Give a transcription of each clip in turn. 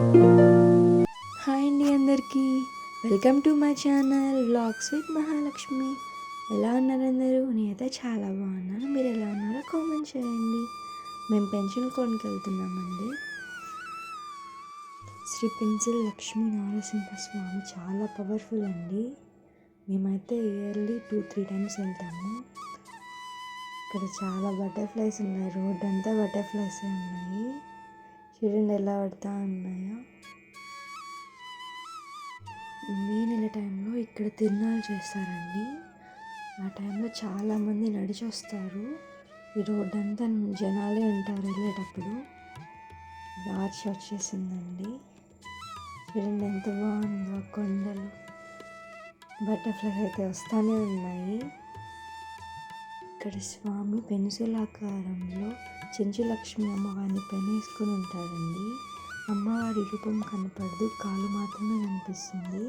Hi అండి అందరికీ, welcome to my channel vlogs with Mahalakshmi. ఎలా ఉన్నారు అందరూ? నేనైతే చాలా బాగున్నాను. మీరు ఎలా ఉన్నారో కామెంట్ చేయండి. మేము పెన్షన్ కొనికి వెళ్తున్నామండి. శ్రీ పెన్సిల్ లక్ష్మీ నరసింహస్వామి చాలా పవర్ఫుల్ అండి. మేమైతే ఇయర్లీ 2-3 టైమ్స్ వెళ్తాము. ఇక్కడ చాలా బటర్ఫ్లైస్ ఉన్నాయి. రోడ్ అంతా బటర్ఫ్లైస్ ఉన్నాయి. చూడండి ఎలా పడతా ఉన్నాయో. మే నెల టైంలో ఇక్కడ తిరునాళ్ళు చేస్తారండి. ఆ టైంలో చాలామంది నడిచి వస్తారు. ఈ రోడ్ అంతా జనాలే ఉంటారు వెళ్ళేటప్పుడు. మార్చి వచ్చేసిందండి. చూడండి ఎంత బాగుందో. కొండలు, బటర్ఫ్లైస్ అయితే వస్తూనే ఉన్నాయి. ఇక్కడ స్వామి పెన్సిల్ ఆకారంలో చెంచులక్ష్మి అమ్మవారిని పెనేసుకొని ఉంటారండి. అమ్మవారి రూపం కనపడదు, కాలు మాత్రమే కనిపిస్తుంది.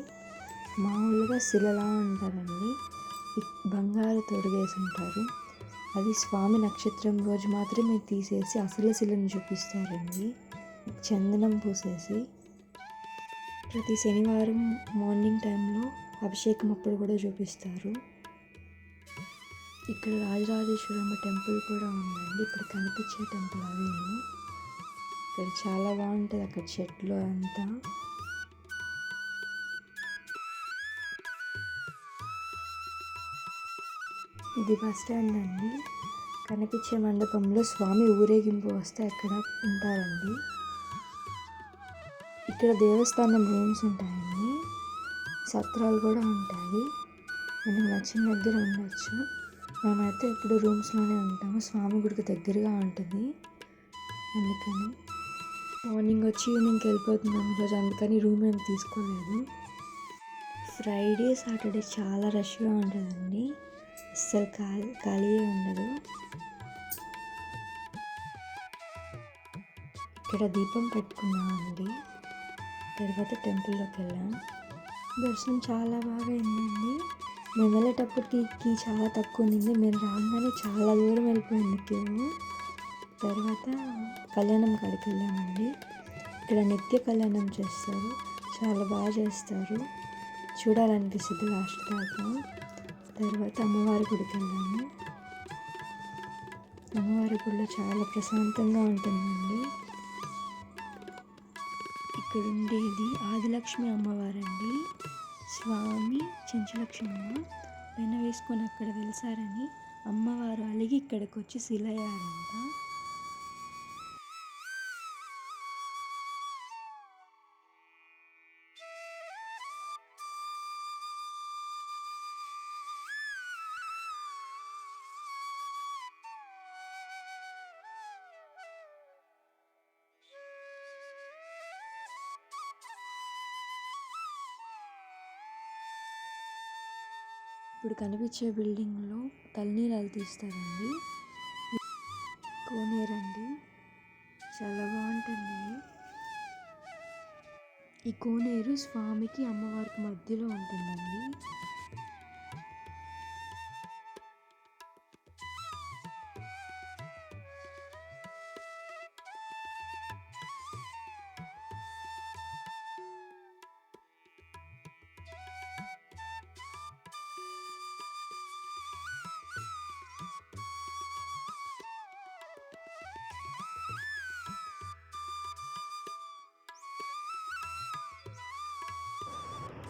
మామూలుగా శిలలా ఉంటారండి. బంగారు తొడుగేసి ఉంటారు. అది స్వామి నక్షత్రం రోజు మాత్రమే తీసేసి అసలు శిలను చూపిస్తారండి, చందనం పూసేసి. ప్రతి శనివారం మార్నింగ్ టైంలో అభిషేకం అప్పుడు కూడా చూపిస్తారు. ఇక్కడ రాజరాజేశ్వరమ్మ టెంపుల్ కూడా ఉందండి. ఇక్కడ కనిపించే టెంపుల్ అదేను. ఇక్కడ చాలా బాగుంటుంది అక్కడ చెట్లు అంతా. ఇది బస్ స్టాండ్ అండి. కనిపించే మండపంలో స్వామి ఊరేగింపు వస్తే అక్కడ ఉంటారండి. ఇక్కడ దేవస్థానం రూమ్స్ ఉంటాయండి, సత్రాలు కూడా ఉంటాయి. మనం నచ్చిన దగ్గర ఉండొచ్చు. మేమైతే ఇప్పుడు రూమ్స్లోనే ఉంటాము. స్వామి గుడికి దగ్గరగా ఉంటుంది అందుకని. మార్నింగ్ వచ్చి ఈవినింగ్కి వెళ్ళిపోతున్నాం ఈరోజు, అందుకని రూమ్ ఏమి తీసుకోలేదు. ఫ్రైడే సాటర్డే చాలా రష్గా ఉంటుందండి. అస్సలు ఖాళీయే ఉండదు. ఇక్కడ దీపం పెట్టుకున్నామండి. తర్వాత టెంపుల్లోకి వెళ్ళాం. దర్శనం చాలా బాగా అయిందండి. మేము వెళ్ళేటప్పటికి చాలా తక్కువ ఉంది. మేము రాగానే చాలా దూరం వెళ్ళిపోయింది క్యూ. తర్వాత కళ్యాణం కాడికి వెళ్ళామండి. ఇక్కడ నిత్య కళ్యాణం చేస్తారు, చాలా బాగా చేస్తారు. చూడాలనిపిస్తుంది లాస్ట్ దాకా. తర్వాత అమ్మవారి గుడికి వెళ్ళాము. అమ్మవారి గుడిలో చాలా ప్రశాంతంగా ఉంటుందండి. ఇక్కడ ఉండేది ఆదిలక్ష్మి అమ్మవారండి. స్వామి చెంచులక్ష్మమ్మ పెన వేసుకొని అక్కడ వెలిసారని అమ్మవారు అలిగి ఇక్కడికి వచ్చి శిలయ్యారంట. ఇప్పుడు కనిపించే బిల్డింగ్లో తలనీలాలు తీస్తారండి. కోనేరండి, చాలా బాగుంటుంది. ఈ కోనేరు స్వామికి అమ్మవారికి మధ్యలో ఉంటుందండి.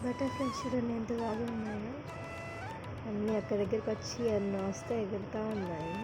బటర్ఫ్లైస్ చూడండి ఎంత బాగా ఉన్నాయో. అన్నీ అక్కడ దగ్గరికి వచ్చి అన్నీ వస్తే ఎగురుతూ ఉన్నాయి.